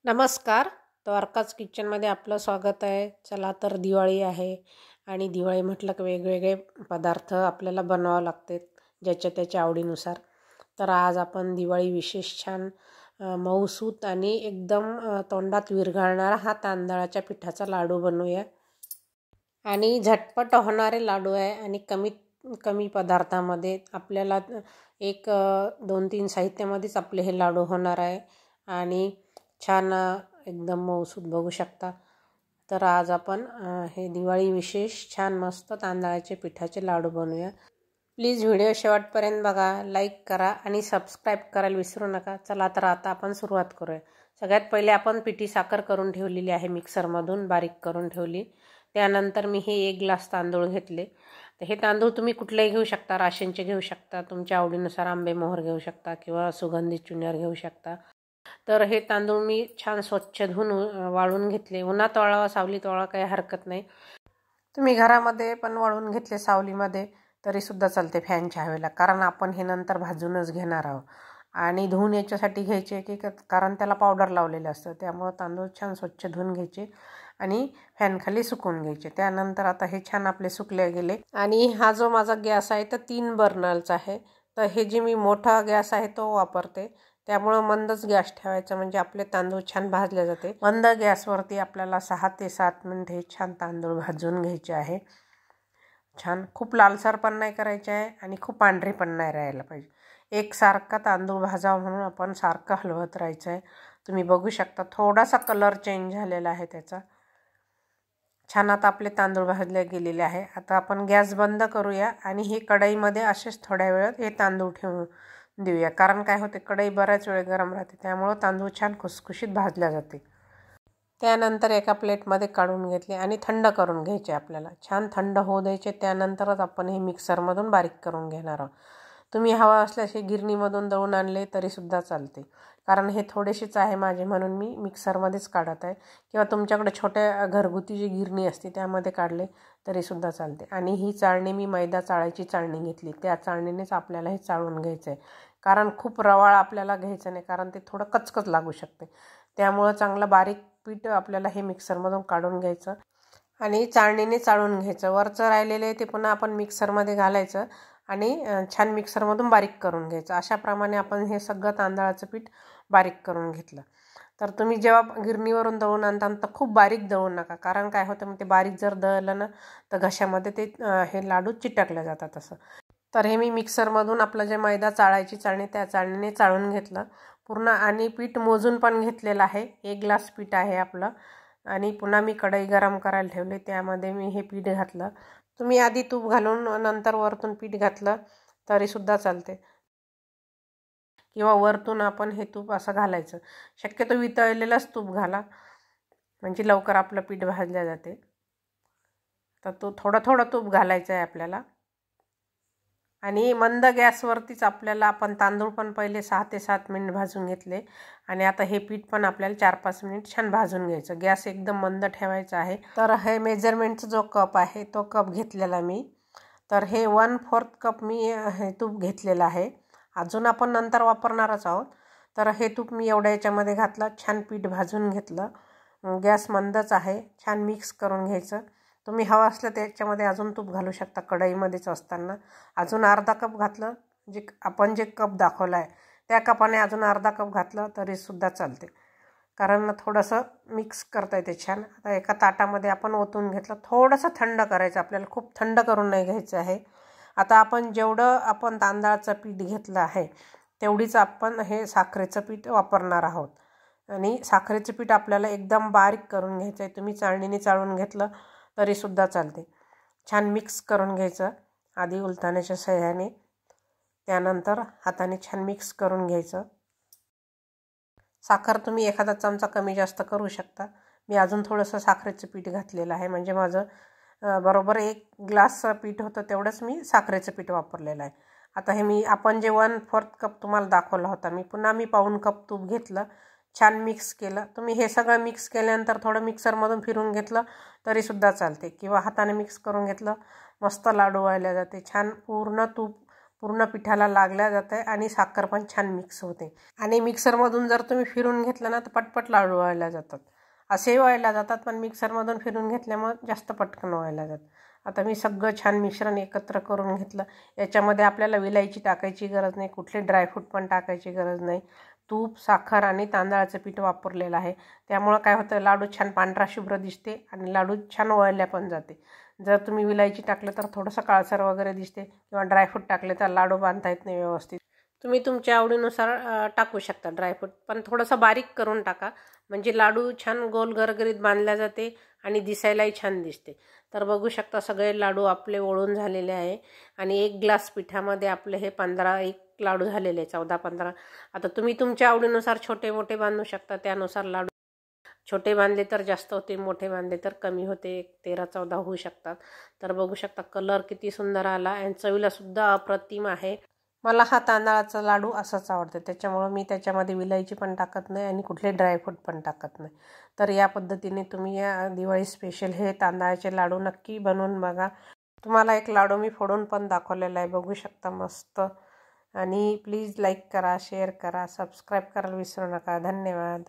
नमस्कार. द्वारकाच किचनमध्ये आपलं स्वागत आहे. चला तर दिवाळी आहे आणि दिवाळी म्हटलं की वेगवेगळे पदार्थ आपल्याला बनवावं लागतात ज्याच्या त्याच्या आवडीनुसार. तर आज आपण दिवाळी विशेष छान मऊसूत आणि एकदम तोंडात विरघळणारा हा तांदळाच्या पिठाचा लाडू बनवूया. आणि झटपट होणारे लाडू आहे आणि कमीत कमी पदार्थामध्ये आपल्याला एक 2-3 साहित्यामध्येच आपले हे लाडू होणार आहे आणि छान एकदम मऊसूत बघू शकता. तर आज आपण हे दिवाळी विशेष छान मस्त तांदळाचे पिठाचे लाडू बनवूया. प्लीज व्हिडिओ शेवटपर्यंत बघा, लाईक करा आणि सबस्क्राईब करायला विसरू नका. चला तर आता आपण सुरुवात करूया. सगळ्यात पहिले आपण पिठी साखर करून ठेवलेली आहे, मिक्सरमधून बारीक करून ठेवली. त्यानंतर मी हे 1 ग्लास तांदूळ घेतले. तर हे तांदूळ तुम्ही कुठलेही घेऊ शकता, राशनचे घेऊ शकता, तुमच्या आवडीनुसार आंबेमोहर घेऊ शकता किंवा सुगंधित चुन्यार घेऊ शकता. तर हे तांदूळ मी छान स्वच्छ धुवून वाळून घेतले. उन्हात वाळवा, सावलीत वाळवा, काही हरकत नाही. तुम्ही घरामध्ये पण वाळून घेतले सावलीमध्ये तरीसुद्धा चालते फॅनच्या हवेला, कारण आपण हे नंतर भाजूनच घेणार आहोत. आणि धुवून याच्यासाठी घ्यायचे की कारण त्याला पावडर लावलेलं असतं, त्यामुळं तांदूळ छान स्वच्छ धुवून घ्यायचे आणि फॅनखाली सुकवून घ्यायचे. त्यानंतर आता हे छान आपले सुकले गेले. आणि हा जो माझा गॅस आहे तर 3 बर्नरचा आहे. तर हे जे मी मोठा गॅस आहे तो वापरते, त्यामुळं मंदच गॅस ठेवायचा म्हणजे आपले तांदूळ छान भाजले जाते. मंद गॅसवरती आपल्याला 6 ते 7 मिनिट हे छान तांदूळ भाजून घ्यायचे आहे. छान खूप लालसर पण नाही करायचे आहे आणि खूप पांढरी पण नाही राहायला पाहिजे. एकसारखा तांदूळ भाजावा म्हणून आपण सारखं हलवत राहायचं आहे. तुम्ही बघू शकता थोडासा कलर चेंज झालेला आहे त्याचा. छान आता आपले तांदूळ भाजले गेलेले आहे. आता आपण गॅस बंद करूया आणि हे कढईमध्ये असेच थोड्या वेळात हे तांदूळ ठेवून देऊया, कारण काय होते कढई बऱ्याच वेळ गरम राहते, त्यामुळं तांदूळ छान खुसखुशीत भाजल्या जाते. त्यानंतर एका प्लेटमध्ये काढून घेतले आणि थंड करून घ्यायचे. आपल्याला छान थंड होऊ द्यायचे. त्यानंतरच आपण हे मिक्सरमधून बारीक करून घेणार आहोत. तुम्ही हवा असल्यास हे गिरणीमधून दळून आणले तरीसुद्धा चालते, कारण हे थोडेसेच आहे माझे म्हणून मी मिक्सरमध्येच काढत आहे. किंवा तुमच्याकडे छोट्या घरगुती जी गिरणी असते त्यामध्ये काढले तरीसुद्धा चालते. आणि ही चाळणी मी मैदा चाळायची चाळणी घेतली, त्या चाळणीनेच आपल्याला हे चाळून घ्यायचं आहे, कारण खूप रवाळ आपल्याला घ्यायचं नाही, कारण ते थोडं कचकच लागू शकते. त्यामुळं चांगलं बारीक पीठ आपल्याला हे मिक्सरमधून काढून घ्यायचं आणि चाळणीने चाळून घ्यायचं. वरचं राहिलेलं ते पुन्हा आपण मिक्सरमध्ये घालायचं आणि छान मिक्सरमधून बारीक करून घ्यायचं. अशाप्रमाणे आपण हे सगळं तांदळाचं पीठ बारीक करून घेतलं. तर तुम्ही जेव्हा गिरणीवरून दळून आणता तर खूप बारीक दळू नका, कारण काय होतं मग ते बारीक जर दळलं ना तर घशामध्ये ते हे लाडू चिटकले जातात असं. तर हे मी मिक्सरमधून आपलं जे मैदा चाळायची चाळणी त्या चाळणीने चाळून घेतलं पूर्ण आणि पीठ मोजून पण घेतलेलं आहे. 1 ग्लास पीठ आहे आपलं. आणि पुन्हा मी कढई गरम करायला ठेवले, त्यामध्ये मी हे पीठ घातलं. तुम्ही आधी तूप घालून नंतर वरतून पीठ घातलं तरीसुद्धा चालते, किंवा वरतून आपण हे तूप असं घालायचं. शक्यतो वितळलेलंच तूप घाला म्हणजे लवकर आपलं पीठ भाजलं जाते. तर तो थोडं तूप घालायचं आहे आपल्याला. आणि मंद गॅसवरतीच आपल्याला आपण तांदूळ पण पहिले 6 ते 7 मिनिट भाजून घेतले आणि आता हे पीठ पण आपल्याला 4-5 मिनिट छान भाजून घ्यायचं. गॅस एकदम मंद ठेवायचा आहे. तर हे मेजरमेंटचा जो कप आहे तो कप घेतलेला मी. तर हे 1/4 कप मी हे तूप घेतलेलं आहे. अजून आपण नंतर वापरणारच आहोत. तर हे तूप मी एवढ्या याच्यामध्ये घातलं, छान पीठ भाजून घेतलं. गॅस मंदच आहे. छान मिक्स करून घ्यायचं. तुम्ही हवं असलं त्याच्यामध्ये अजून तूप घालू शकता. कढईमध्येच असताना अजून अर्धा कप घातलं, जे आपण जे कप दाखवला आहे त्या कपाने अजून अर्धा कप घातलं तरीसुद्धा चालते, कारण थोडंसं मिक्स करता येते छान. आता एका ताटामध्ये आपण ओतून घेतलं. थोडंसं थंड करायचं आपल्याला, खूप थंड करून नाही घ्यायचं आहे. आता आपण जेवढं आपण तांदळाचं पीठ घेतलं आहे तेवढीच आपण हे साखरेचं पीठ वापरणार आहोत. आणि साखरेचं पीठ आपल्याला एकदम बारीक करून घ्यायचं आहे. तुम्ही चाळणीने चाळून घेतलं तरीसुद्धा चालते. छान मिक्स करून घ्यायचं आधी उलथाण्याच्या सहाय्याने, त्यानंतर हाताने छान मिक्स करून घ्यायचं. साखर तुम्ही एखादा चमचा कमी जास्त करू शकता. मी अजून थोडंसं साखरेचं पीठ घातलेलं आहे, म्हणजे माझं बरोबर 1 ग्लास पीठ होतं तेवढंच मी साखरेचं पीठ वापरलेलं आहे. आता हे आपण जे 1/4 कप तुम्हाला दाखवला होता पुन्हा मी पाऊण कप तूप घेतलं, छान मिक्स केलं. तुम्ही हे सगळं मिक्स केल्यानंतर थोडं मिक्सरमधून फिरून घेतलं तरीसुद्धा चालते, किंवा हाताने मिक्स करून घेतलं. मस्त लाडू व्हायला जाते. छान पूर्ण तूप पूर्ण पिठाला लागल्या जाते आणि साखर पण छान मिक्स होते. आणि मिक्सरमधून जर तुम्ही फिरून घेतलं ना तर पटपट लाडू व्हायला जातात. असेही व्हायला जातात, पण मिक्सरमधून फिरून घेतल्यामुळे जास्त पटकन व्हायला जातात. आता मी सगळं छान मिश्रण एकत्र करून घेतलं. याच्यामध्ये आपल्याला विलायची टाकायची गरज नाही, कुठले ड्रायफ्रूट पण टाकायची गरज नाही. तूप, साखर आणि तांदळाचं पीठ वापरलेलं आहे. त्यामुळं काय होतं, लाडू छान पांढरा शुभ्र दिसते आणि लाडू छान वळल्या पण जाते. जर तुम्ही विलायची टाकलं तर थोडंसं काळसर वगैरे दिसते, किंवा ड्रायफ्रूट टाकले तर लाडू बांधता येत नाही व्यवस्थित. तुम्ही तुमच्या आवडीनुसार टाकू शकता ड्रायफ्रूट, पण थोडंसं बारीक करून टाका, म्हणजे लाडू छान गोल गरगरीत बांधल्या जाते आणि दिसायलाही छान दिसते. तर बघू शकता सगळे लाडू आपले वळून झालेले आहे आणि 1 ग्लास पिठामध्ये आपले हे 1 लाडू झालेले 14-15. आता तुम्ही तुमच्या आवडीनुसार छोटे मोठे बांधू शकता, त्यानुसार लाडू छोटे बांधले तर जास्त होते, मोठे बांधले तर कमी होते, 13-14 होऊ शकतात. तर बघू शकता कलर किती सुंदर आला आणि चवीला सुद्धा अप्रतिम आहे. मला हा तांदळाचा लाडू असाच आवडते, त्याच्यामुळं मी त्याच्यामध्ये विलायची पण टाकत नाही आणि कुठले ड्रायफ्रूट पण टाकत नाही. तर या पद्धतीने तुम्ही या दिवाळी स्पेशल हे तांदळाचे लाडू नक्की बनवून बघा. तुम्हाला एक लाडू मी फोडून पण दाखवलेला आहे, बघू शकता मस्त. आणि प्लीज लाईक करा, शेअर करा, सबस्क्राईब करायला विसरू नका. धन्यवाद.